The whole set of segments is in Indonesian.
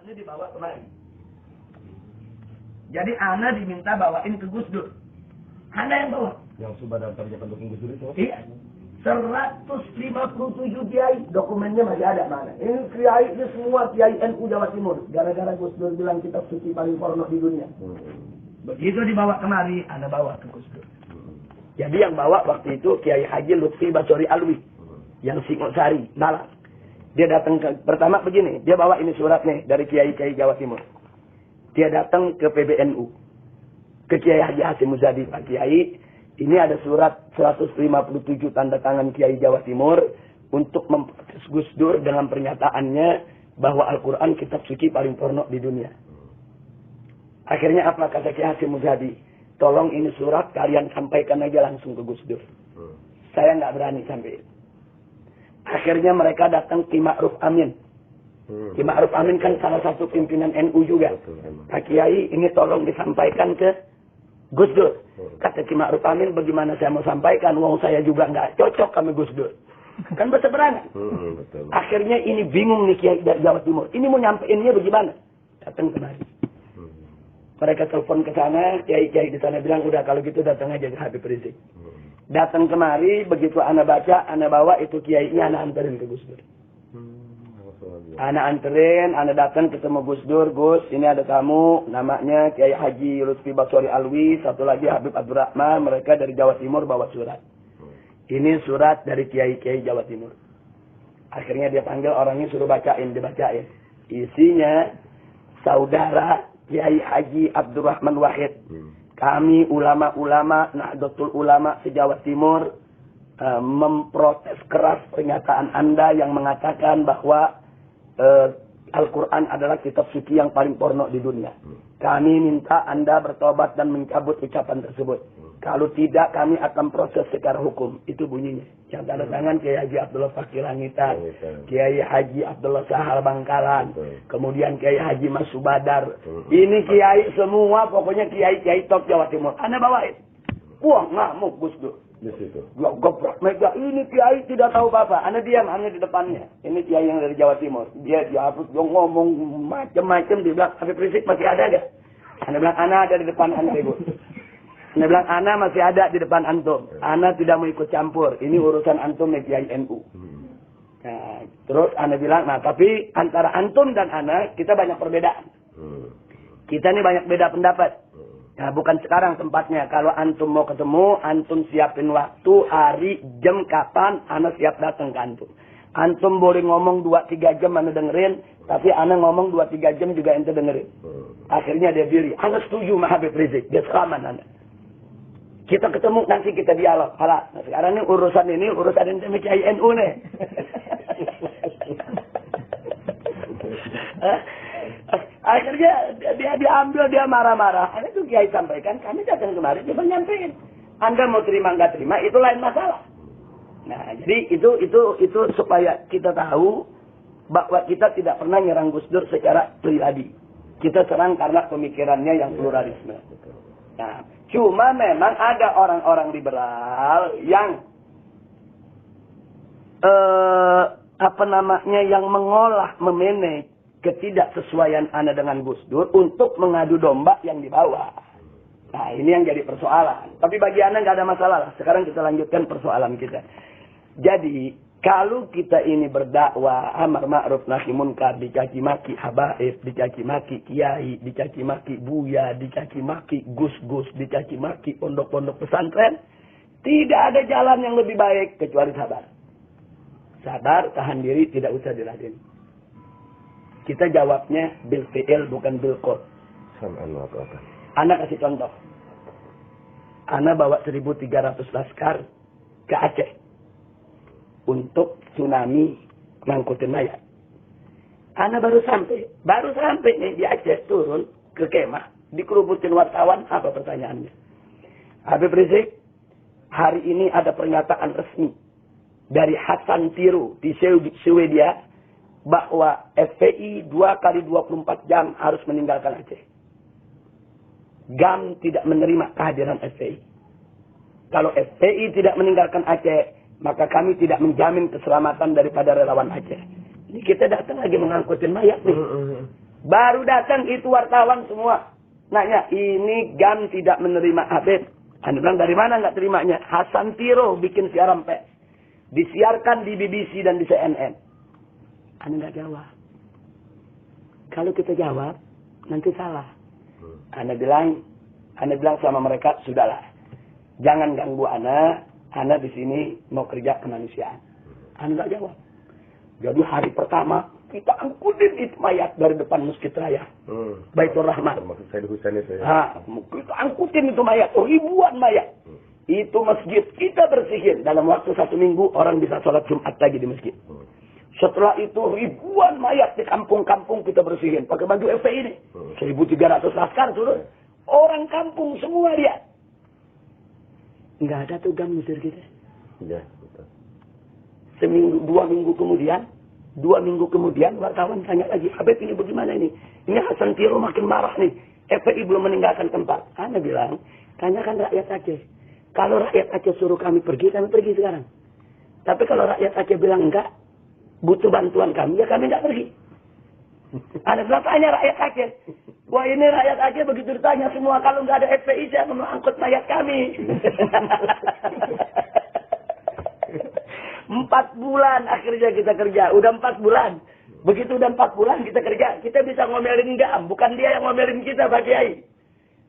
Ini dibawa kemari. Jadi ana diminta bawain ke Gus Dur. Ana yang bawa. Yang sudah daftarnya pendukung Gus Dur itu? Iya. 157 kiai, dokumennya masih ada mana. Ini kiai ini semua kiai NU Jawa Timur. Gara-gara Gus Dur bilang kitab suci paling porno di dunia. Begitu dibawa kemari, ana bawa ke Gus Dur. Jadi yang bawa waktu itu Kiai Haji Lutfi Basori Alwi. Yang Singosari, Malang. Dia datang ke, pertama begini, dia bawa ini surat nih dari Kiai-Kiai Jawa Timur. Dia datang ke PBNU. Ke Kiai Haji Hasim Muzadi, Pak Kiai, ini ada surat 157 tanda tangan Kiai Jawa Timur untuk memprotes Gus Dur dengan pernyataannya bahwa Al-Quran kitab suci paling porno di dunia. Akhirnya apa kata Kiai Hasim Muzadi? Tolong ini surat kalian sampaikan aja langsung ke Gus Dur. Saya nggak berani sampai. Akhirnya mereka datang Ki Ma'ruf Amin. Ki Ma'ruf Amin kan salah satu pimpinan NU juga. Pak Kiai ini tolong disampaikan ke Gus Dur. Kata Ki Ma'ruf Amin, bagaimana saya mau sampaikan? Wong saya juga nggak cocok kami Gus Dur. Kan berseberangan. Akhirnya ini bingung nih Kiai dari Jawa Timur. Ini mau nyampeinnya bagaimana? Datang kemari. Mereka telepon ke sana, kiai-kiai di sana bilang, udah kalau gitu datang aja ke Habib Rizik. Datang kemari, begitu ana baca, ana bawa itu kiainya, ana anterin ke Gus Dur. Ana anterin, ana datang ketemu Gus Dur, Gus, ini ada tamu, namanya Kiai Haji Lutfi Basori Alwi, satu lagi Habib Abdurrahman, mereka dari Jawa Timur bawa surat. Ini surat dari kiai-kiai Jawa Timur. Akhirnya dia panggil orangnya, suruh bacain, dibacain. Isinya, saudara Kiai Haji Abdurrahman Wahid. Kami ulama-ulama Nahdlatul Ulama se-Jawa Timur memprotes keras pernyataan Anda yang mengatakan bahwa Al-Quran adalah kitab suci yang paling porno di dunia. Kami minta Anda bertobat dan mencabut ucapan tersebut. Kalau tidak, kami akan proses secara hukum. Itu bunyinya. Yang tanda tangan Kiai Haji Abdullah Fakir Langitan, Kiai Haji Abdullah Sahal Bangkalan, kemudian Kiai Haji Mas Subadar. Ini kiai semua, pokoknya kiai-kiai top Jawa Timur. Anda bawain. Wah, ngamuk Gus Dur. Ya, gebrak mega. Ini kiai tidak tahu apa-apa. Anda diam, Anda di depannya. Ini kiai yang dari Jawa Timur. Dia harus ngomong macam-macam. Dia bilang, Habib Rizik masih ada gak? Anda bilang, Ana ada di depan Anda, Ibu. Anda bilang, Ana masih ada di depan antum. Ana tidak mau ikut campur. Ini urusan antum nih Kiai NU. Nah, terus Ana bilang, nah tapi antara antum dan Ana, kita banyak perbedaan. Kita ini banyak beda pendapat. Nah, bukan sekarang tempatnya. Kalau antum mau ketemu, antum siapin waktu, hari, jam, kapan, Ana siap datang ke antum. Antum boleh ngomong 2-3 jam Ana dengerin, tapi Ana ngomong 2-3 jam juga ente dengerin. Akhirnya dia pilih. Ana setuju sama Habib Rizik. Dia selamat Ana. Kita ketemu, nanti kita dialog. Nah, sekarang ini urusan ente sama Kiai NU nih. Akhirnya dia diambil, dia marah-marah. Itu Kiai sampaikan, kami datang kemarin, dia nyampein. Anda mau terima nggak terima, itu lain masalah. Nah, jadi itu supaya kita tahu bahwa kita tidak pernah nyerang Gus Dur secara pribadi. Kita serang karena pemikirannya yang pluralisme. Nah, cuma memang ada orang-orang liberal yang yang mengolah, memanage ketidaksesuaian Anda dengan Gus Dur untuk mengadu domba yang dibawa. Nah, ini yang jadi persoalan. Tapi bagi Anda nggak ada masalah lah. Sekarang kita lanjutkan persoalan kita. Jadi, kalau kita ini berdakwah amar ma'ruf nahi munkar, dicaci maki habaib, dicaci maki kiai, dicaci maki buya, dicaci maki gus-gus, dicaci maki pondok-pondok pesantren, tidak ada jalan yang lebih baik kecuali sabar. Sabar, tahan diri, tidak usah diladeni. Kita jawabnya bil fi'il bukan bil qol. Ana kasih contoh. Ana bawa 1.300 laskar ke Aceh untuk tsunami ngangkutin mayat. Ana baru sampai nih di Aceh, turun ke kemah, dikerubutin wartawan. Apa pertanyaannya? Habib Rizik, hari ini ada pernyataan resmi dari Hasan Tiru di Swedia bahwa FPI 2x24 jam harus meninggalkan Aceh. GAM tidak menerima kehadiran FPI. Kalau FPI tidak meninggalkan Aceh, maka kami tidak menjamin keselamatan daripada relawan Aceh. Ini kita datang lagi mengangkutin mayat nih. Baru datang itu wartawan semua. Nanya, ini GAM tidak menerima Habib. Anda bilang, dari mana nggak terimanya? Hasan Tiro bikin siaran pers. Disiarkan di BBC dan di CNN. Anda nggak jawab. Kalau kita jawab, nanti salah. Anda bilang sama mereka, sudahlah. Jangan ganggu Anda di sini mau kerja kemanusiaan. Anda nggak jawab. Jadi hari pertama, kita angkutin itu mayat dari depan Masjid Raya. Baitur Rahman. Termasuk Said Husain itu ya? Kita angkutin itu mayat, ribuan mayat. Itu masjid kita bersihin. Dalam waktu 1 minggu, orang bisa sholat Jumat lagi di masjid. Setelah itu ribuan mayat di kampung-kampung kita bersihin. Pakai baju FPI ini. 1.300 laskar suruh. Orang kampung semua dia. Nggak ada tuh GAM musir kita. Iya, betul. Seminggu, 2 minggu kemudian wartawan tanya lagi, Habib ini bagaimana ini? Ini Hasan Tiro makin marah nih. FPI belum meninggalkan tempat. Anda bilang, tanyakan rakyat Aceh. Kalau rakyat Aceh suruh kami pergi sekarang. Tapi kalau rakyat Aceh bilang enggak, butuh bantuan kami, ya kami enggak pergi. Anda bilang, tanya rakyat Aceh. Wah, ini rakyat Aceh begitu ditanya semua, kalau enggak ada FPI, saya mau angkut mayat kami. 4 bulan akhirnya kita kerja. Udah 4 bulan. Begitu udah 4 bulan kita kerja, kita bisa ngomelin GAM. Bukan dia yang ngomelin kita, Pak Kiai.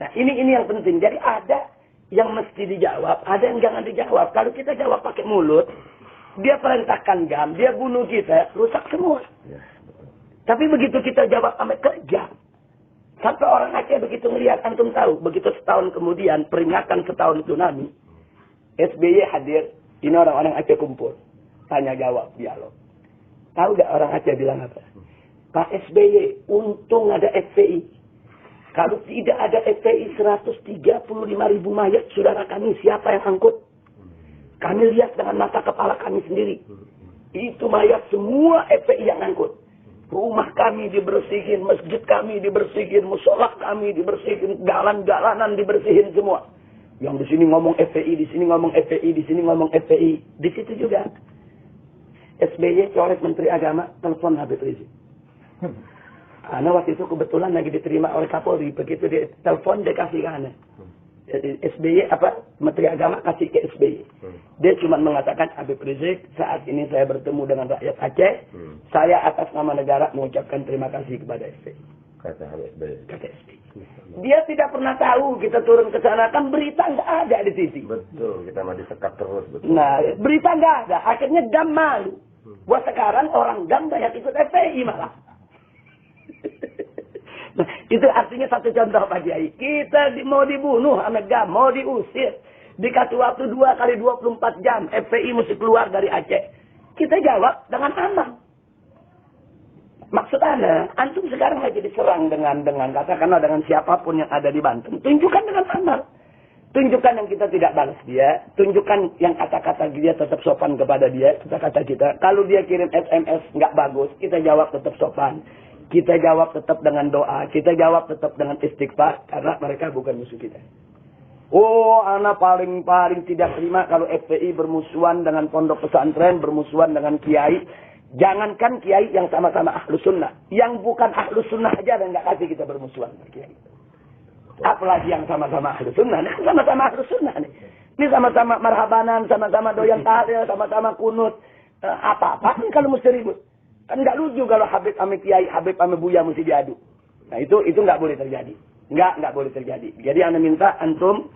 Nah, ini yang penting. Jadi ada yang mesti dijawab, ada yang jangan dijawab. Kalau kita jawab pakai mulut, dia perintahkan GAM, dia bunuh kita, rusak semua. Tapi begitu kita jawab sampai kerja, sampai orang Aceh begitu melihat, antum tahu, begitu setahun kemudian, peringatan setahun tsunami, SBY hadir, ini orang-orang Aceh kumpul. Tanya jawab, dialog. Tahu gak orang Aceh bilang apa? Pak SBY, untung ada FPI. Kalau tidak ada FPI 135.000 mayat saudara kami, siapa yang angkut? Kami lihat dengan mata kepala kami sendiri. Itu mayat semua FPI yang angkut. Rumah kami dibersihin, masjid kami dibersihin, musola kami dibersihin, jalan-jalanan dibersihin semua. Yang di sini ngomong FPI, di sini ngomong FPI, di sini ngomong FPI. Di situ juga. SBY coret Menteri Agama, telepon Habib Rizik. Ana waktu itu kebetulan lagi diterima oleh Kapolri. Begitu dia telepon, dia kasih ke Ana. SBY, Menteri Agama kasih ke SBY. Dia cuma mengatakan, Habib Rizik, saat ini saya bertemu dengan rakyat Aceh. Saya atas nama negara mengucapkan terima kasih kepada SBY. Kata SBY. Dia tidak pernah tahu kita turun ke sana. Kan berita nggak ada di TV. Betul, kita mah disekat terus. Betul. Nah, berita nggak ada. Akhirnya GAM malu. Wah, sekarang orang GAM banyak ikut FPI malah. Nah, itu artinya satu contoh Pak Kiai. Kita mau dibunuh sama GAM, mau diusir. Dikasih waktu 2 kali 24 jam. FPI mesti keluar dari Aceh. Kita jawab dengan aman. Maksud Anda, antum sekarang lagi diserang dengan katakanlah dengan siapapun yang ada di Banten. Tunjukkan dengan amal. Tunjukkan yang kita tidak balas dia. Tunjukkan yang kata-kata dia tetap sopan kepada dia. Kata-kata kita. Kalau dia kirim SMS nggak bagus, kita jawab tetap sopan. Kita jawab tetap dengan doa. Kita jawab tetap dengan istighfar. Karena mereka bukan musuh kita. Oh, anak paling tidak terima kalau FPI bermusuhan dengan pondok pesantren, bermusuhan dengan kiai. Jangankan kiai yang sama-sama ahlus sunnah. Yang bukan ahlus sunnah aja dan nggak kasih kita bermusuhan kiai. Apalagi yang sama-sama ahlus sunnah. Nah, sama-sama ahlus sunnah nih. Ini sama-sama marhabanan, sama-sama doyan tahlil, sama-sama kunut. Apa-apa nih kalau mesti ribut. Kan nggak lucu kalau Habib sama kiai, Habib sama Buya mesti diadu. Nah itu nggak boleh terjadi. Nggak boleh terjadi. Jadi Anda minta antum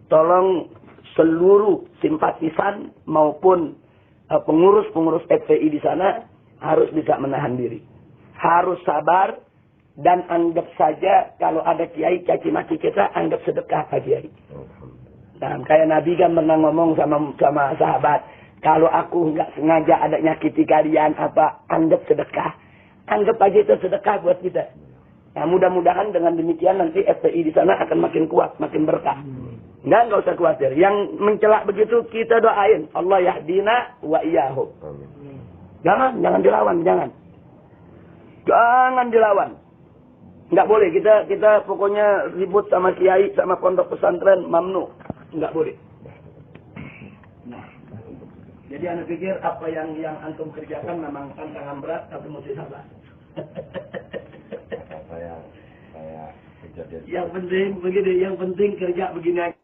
tolong seluruh simpatisan maupun pengurus-pengurus FPI di sana harus bisa menahan diri. Harus sabar dan anggap saja kalau ada kiai caci maki kita, anggap sedekah Pak Kiai. Nah, kayak Nabi kan pernah ngomong sama sahabat, kalau aku nggak sengaja ada nyakiti kalian anggap sedekah. Anggap aja itu sedekah buat kita. Nah, mudah-mudahan dengan demikian nanti FPI di sana akan makin kuat, makin berkah. Nggak usah khawatir. Yang mencelak begitu kita doain. Allah yahdina wa iyyahum. Jangan dilawan, jangan. Jangan dilawan. Nggak boleh. Kita pokoknya ribut sama kiai, sama pondok pesantren, mamnu. Nggak boleh. Nah, jadi Anda pikir apa yang antum kerjakan memang tantangan berat, tapi mesti sabar. kejadian. Yang penting begini, yang penting kerja begini aja.